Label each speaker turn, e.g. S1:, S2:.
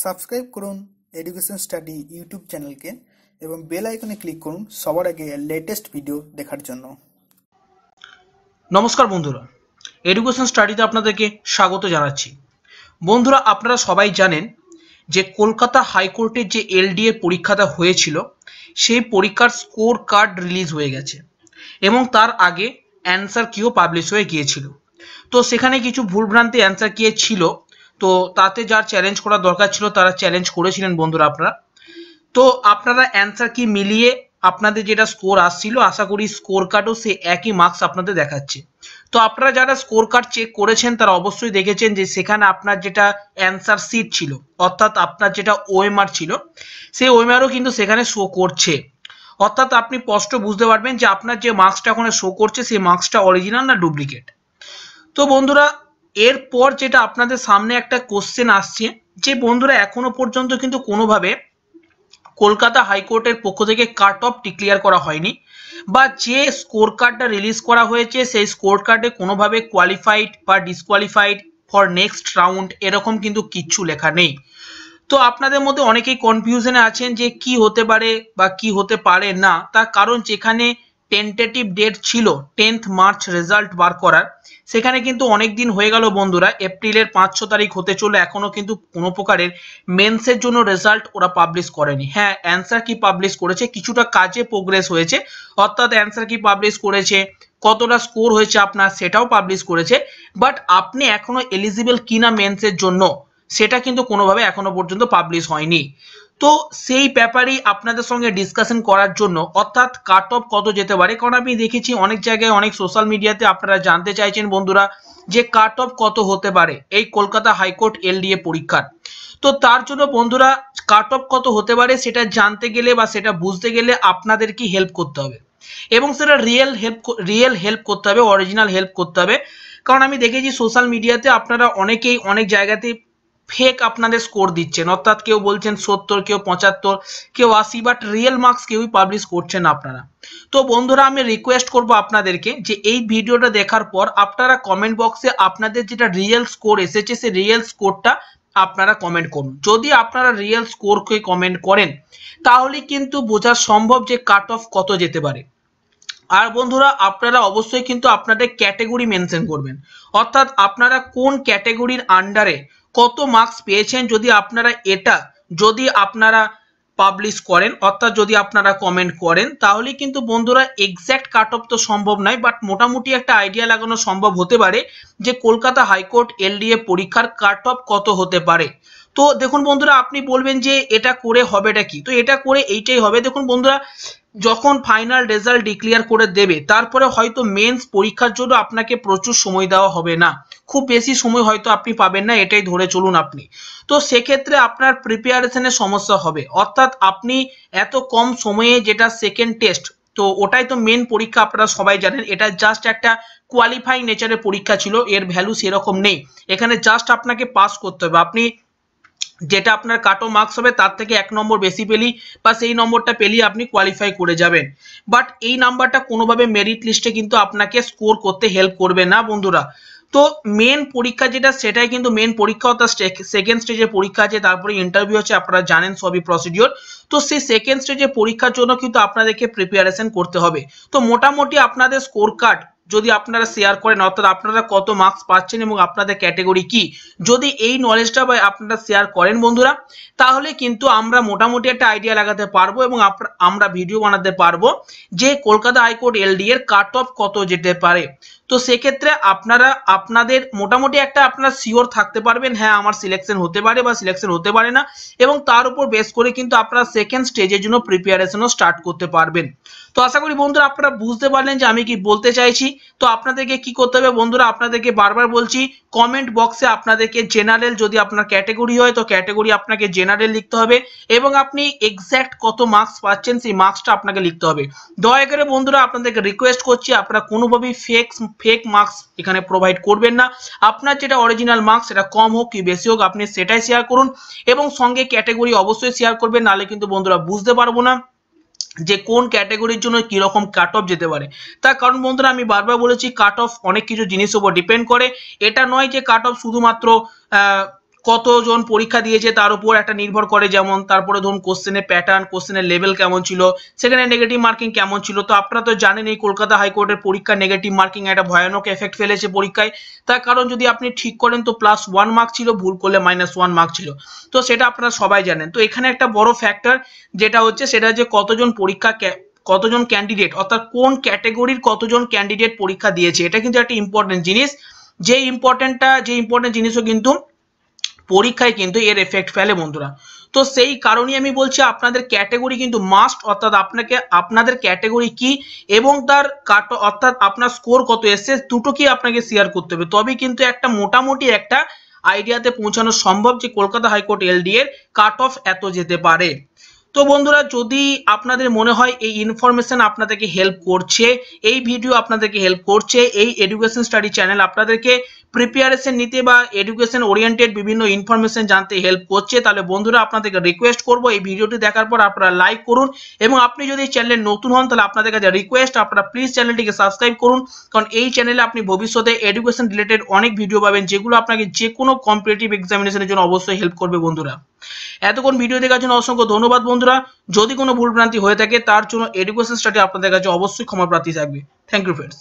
S1: Subscribe করুন education study YouTube চ্যানেলকে এবং বেল আইকনে ক্লিক করুন সবার আগে লেটেস্ট ভিডিও দেখার জন্য।
S2: নমস্কার বন্ধুরা, এডুকেশন স্টাডিতে আপনাদেরকে স্বাগত জানাচ্ছি। বন্ধুরা, আপনারা সবাই জানেন যে কলকাতা হাইকোর্টের যে এলডিএ পরীক্ষাটা হয়েছিল সেই পরীক্ষার স্কোর কার্ড রিলিজ হয়ে গেছে এবং তার আগে অ্যান্সার কিও পাবলিশ হয়ে গিয়েছিল। তো সেখানে কিছু ভুলভ্রান্তি অ্যান্সার কিয়ে ছিল, তো তাতে যার চ্যালেঞ্জ করা দরকার ছিল তারা চ্যালেঞ্জ করেছিলেন বন্ধুরা আপনারা। তো আপনারা অ্যান্সার কি মিলিয়ে আপনাদের যেটা স্কোর আসছিল, আশা করি স্কোর কার্ডও সে একই মার্কস আপনাদের দেখাচ্ছে। তো আপনারা যারা স্কোর কার্ড চেক করেছেন তারা অবশ্যই দেখেছেন যে সেখানে আপনার যেটা অ্যান্সার সিট ছিল, অর্থাৎ আপনার যেটা ওএমআর ছিল, সেই ওএমআরও কিন্তু সেখানে শো করছে। অর্থাৎ আপনি স্পষ্ট বুঝতে পারবেন যে আপনার যে মার্কসটা ওখানে শো করছে সেই মার্কসটা অরিজিনাল না ডুপ্লিকেট। তো বন্ধুরা, এরপর যেটা আপনাদের সামনে একটা কোশ্চেন আসছে যে বন্ধুরা এখনো পর্যন্ত কিন্তু কোনোভাবে কলকাতা হাইকোর্টের পক্ষ থেকে কাট অফ ডিক্লেয়ার করা হয়নি, বা যে স্কোর কার্ডটা রিলিজ করা হয়েছে সেই স্কোর কার্ডে কোনোভাবে কোয়ালিফাইড বা ডিসকোয়ালিফাইড ফর নেক্সট রাউন্ড এরকম কিন্তু কিচ্ছু লেখা নেই। তো আপনাদের মধ্যে অনেকেই কনফিউশনে আছেন যে কি হতে পারে বা কি হতে পারে না, তার কারণ যেখানে টেন্টেটিভ ডেট ছিল 10th মার্চ রেজাল্ট বার করার, সেখানে কিন্তু অনেক দিন হয়ে গেল বন্ধুরা। এপ্রিলের 5-6 তারিখ হতে চলে, এখনো কিন্তু কোনো প্রকারের মেন্সের জন্য রেজাল্ট ওরা পাবলিশ করেনি। হ্যাঁ, অ্যান্সার কি পাবলিশ করেছে, কিছুটা কাজে প্রোগ্রেস হয়েছে, অর্থাৎ অ্যান্সার কি পাবলিশ করেছে, কতটা স্কোর হয়েছে আপনার সেটাও পাবলিশ করেছে, বাট আপনি এখনো এলিজিবল কিনা মেন্সের জন্য সেটা কিন্তু কোনোভাবে এখনো পর্যন্ত পাবলিশ হয়নি। তো সেই ব্যাপারেই আপনাদের সঙ্গে ডিসকাশন করার জন্য, অর্থাৎ কাট অফ কত যেতে পারে, কারণ আমি দেখেছি অনেক জায়গায় অনেক সোশ্যাল মিডিয়াতে আপনারা জানতে চাইছেন বন্ধুরা যে কাট অফ কত হতে পারে এই কলকাতা হাইকোর্ট এলডিএ পরীক্ষার। তো তার জন্য বন্ধুরা কাট অফ কত হতে পারে সেটা জানতে গেলে বা সেটা বুঝতে গেলে আপনাদেরকে হেল্প করতে হবে, এবং সেটা রিয়েল হেল্প করতে হবে, অরিজিনাল হেল্প করতে হবে। কারণ আমি দেখেছি সোশ্যাল মিডিয়াতে আপনারা অনেকেই অনেক জায়গাতে ফেক আপনাদের স্কোর দিচ্ছেন, অর্থাৎ কেউ বলছেন 70, কেউ 75, কেউ 80, বাট রিয়েল মার্কস কেউই পাবলিশ করছেন আপনারা। তো বন্ধুরা, আমি রিকোয়েস্ট করব আপনাদেরকে যে এই ভিডিওটা দেখার পর আপনারা কমেন্ট বক্সে আপনাদের যেটা রিয়েল স্কোর এসেছে সেই রিয়েল স্কোরটা আপনারা কমেন্ট করুন। যদি আপনারা রিয়েল স্কোরকে কমেন্ট করেন তাহলে কিন্তু বোঝা সম্ভব যে কাট অফ কত যেতে পারে। আর বন্ধুরা, আপনারা অবশ্যই কিন্তু আপনাদের ক্যাটাগরি মেনশন করবেন, অর্থাৎ আপনারা কোন ক্যাটাগরির আন্ডারে কত মার্কস পেয়েছেন। যদি আপনারা পাবলিশ করেন, অর্থাৎ যদি আপনারা কমেন্ট করেন, তাহলে কিন্তু বন্ধুরা এক্স্যাক্ট কাট অফ তো সম্ভব নয়, বাট মোটামুটি একটা আইডিয়া লাগানো সম্ভব হতে পারে যে কলকাতা হাইকোর্ট এলডিএ পরীক্ষার কাট অফ কত হতে পারে। তো দেখুন বন্ধুরা, আপনি বলবেন যে এটা করে হবেটা কি, তো এটা করে এইটাই হবে। দেখুন বন্ধুরা, যখন ফাইনাল রেজাল্ট ডিক্লেয়ার করে দেবে তারপরে হয়তো মেন্স পরীক্ষার জন্য আপনাকে প্রচুর সময় দেওয়া হবে না, খুব বেশি সময় হয়তো আপনি পাবেন না, এটাই ধরে চলুন আপনি। তো সেক্ষেত্রে আপনার প্রিপারেশনের সমস্যা হবে, অর্থাৎ আপনি এত কম সময়ে যেটা সেকেন্ড টেস্ট, তো ওটাই তো মেন পরীক্ষা, আপনারা সবাই জানেন এটা জাস্ট একটা কোয়ালিফাইং নেচারের পরীক্ষা ছিল, এর ভ্যালু সেরকম নেই। এখানে জাস্ট আপনাকে পাস করতে হবে, আপনি যেটা আপনার কাটো মার্কস হবে তার থেকে 1 নম্বর বেশি পেলি বা সেই নম্বরটা পেলি আপনি কোয়ালিফাই করে যাবেন, বাট এই নাম্বারটা কোনোভাবে মেরিট লিস্টে কিন্তু আপনাকে স্কোর করতে হেল্প করবে না বন্ধুরা। তো মেন পরীক্ষা যেটা সেটাই কিন্তু মেন পরীক্ষা, অর্থাৎ সেকেন্ড স্টেজের পরীক্ষা আছে, তারপরে ইন্টারভিউ আছে, আপনারা জানেন সবই প্রসিডিওর। তো সেই সেকেন্ড স্টেজের পরীক্ষার জন্য কিন্তু আপনাদেরকে প্রিপারেশন করতে হবে। তো মোটামুটি আপনাদের স্কোর কার্ড যদি আপনারা শেয়ার করেন, অর্থাৎ আপনারা কত মার্কস পাচ্ছেন এবং আপনাদের ক্যাটাগরি কি, যদি এই নলেজটা বা আপনারা শেয়ার করেন বন্ধুরা, তাহলে কিন্তু আমরা মোটামুটি একটা আইডিয়া লাগাতে পারবো এবং আমরা ভিডিও বানাতে পারবো যে কলকাতা হাইকোর্ট এলডি এর কাট অফ কত যেতে পারে। তো সেক্ষেত্রে আপনাদের মোটামুটি একটা আপনারা শিওর থাকতে পারবেন, হ্যাঁ আমার সিলেকশন হতে পারে বা সিলেকশন হতে পারে না, এবং তার উপর বেস করে কিন্তু আপনারা সেকেন্ড স্টেজের জন্য প্রিপারেশনও স্টার্ট করতে পারবেন। তো আশা করি বন্ধুরা আপনারা বুঝতে পারলেন যে আমি কি বলতে চাইছি। তো আপনাদেরকে কি করতে হবে বন্ধুরা, আপনাদেরকে বারবার বলছি কমেন্ট বক্সে আপনাদেরকে জেনারেল, যদি আপনার ক্যাটাগরি হয় তো ক্যাটাগরি আপনাকে জেনারেল লিখতে হবে, এবং আপনি এক্স্যাক্ট কত মার্কস পাচ্ছেন সেই মার্কসটা আপনাকে লিখতে হবে। দয়া করে বন্ধুরা আপনাদেরকে রিকোয়েস্ট করছি আপনারা কোনোভাবেই ফেক মার্কস এখানে প্রোভাইড করবেন না। আপনার যেটা অরিজিনাল মার্কস সেটা কম হোক কি বেশি হোক আপনি সেটাই শেয়ার করুন, এবং সঙ্গে ক্যাটাগরি অবশ্যই শেয়ার করবেন, নাহলে কিন্তু বন্ধুরা বুঝতে পারবো না যে কোন ক্যাটাগরির জন্য কি রকম কাট অফ যেতে পারে। তার কারণ বন্ধুরা আমি বারবার বলেছি কাট অফ অনেক কিছু জিনিসের উপর ডিপেন্ড করে, এটা নয় যে কাট অফ শুধুমাত্র কতজন পরীক্ষা দিয়েছে তার উপর একটা নির্ভর করে, যেমন তারপরে ধরুন কোশ্চেনের প্যাটার্ন, কোশ্চেনের লেভেল কেমন ছিল, সেখানে নেগেটিভ মার্কিং কেমন ছিল। তো আপনারা তো জানেন এই কলকাতা হাইকোর্টের পরীক্ষা নেগেটিভ মার্কিং একটা ভয়ানক এফেক্ট ফেলেছে পরীক্ষায়। তার কারণ যদি আপনি ঠিক করেন তো +1 মার্ক ছিল, ভুল করলে -1 মার্ক ছিল। তো সেটা আপনারা সবাই জানেন। তো এখানে একটা বড় ফ্যাক্টর যেটা হচ্ছে সেটা যে কতজন ক্যান্ডিডেট, অর্থাৎ কোন ক্যাটাগরির কতজন ক্যান্ডিডেট পরীক্ষা দিয়েছে, এটা কিন্তু একটা ইম্পর্টেন্ট জিনিস। যে ইম্পর্টেন্ট জিনিসও কিন্তু পরীক্ষায় কিন্তু এর এফেক্ট ফেলে বন্ধুরা। তো সেই কারণেই আমি বলছি আপনাদের ক্যাটাগরি কিন্তু মাস্ট, অর্থাৎ আপনাদের ক্যাটাগরি কি এবং তার অর্থাৎ আপনার স্কোর কত এসছে দুটোকে আপনাকে শেয়ার করতে হবে, তবে কিন্তু একটা মোটামুটি একটা আইডিয়াতে পৌঁছানো সম্ভব যে কলকাতা হাইকোর্ট এলডি এর কাট অফ এত যেতে পারে। তো বন্ধুরা, যদি আপনাদের মনে হয় এই ইনফরমেশন আপনাদেরকে হেল্প করছে, এই ভিডিও আপনাদেরকে হেল্প করছে, এই এডুকেশন স্টাডি চ্যানেল আপনাদেরকে প্রিপারেশন নিতে বা এডুকেশন ওরিয়েন্টেড বিভিন্ন ইনফরমেশন জানতে হেল্প করছে, তাহলে বন্ধুরা আপনাদেরকে রিকোয়েস্ট করব এই ভিডিওটি দেখার পর আপনারা লাইক করুন, এবং আপনি যদি চ্যানেলে নতুন হন তাহলে আপনাদের কাছে রিকোয়েস্ট আপনারা প্লিজ চ্যানেলটিকে সাবস্ক্রাইব করুন, কারণ এই চ্যানেলে আপনি ভবিষ্যতে এডুকেশন রিলেটেড অনেক ভিডিও পাবেন যেগুলো আপনাকে যে কোনো কম্পিটিটিভ এক্সামিনেশনের জন্য অবশ্যই হেল্প করবে বন্ধুরা। এতক্ষণ ভিডিও দেখার জন্য অসংখ্য ধন্যবাদ বন্ধুরা। যদি কোনো ভুলভ্রান্তি হয়ে থাকে তার জন্য এডুকেশন স্টাডি আপনাদের কাছে অবশ্যই ক্ষমা প্রার্থী থাকবে। Thank you friends.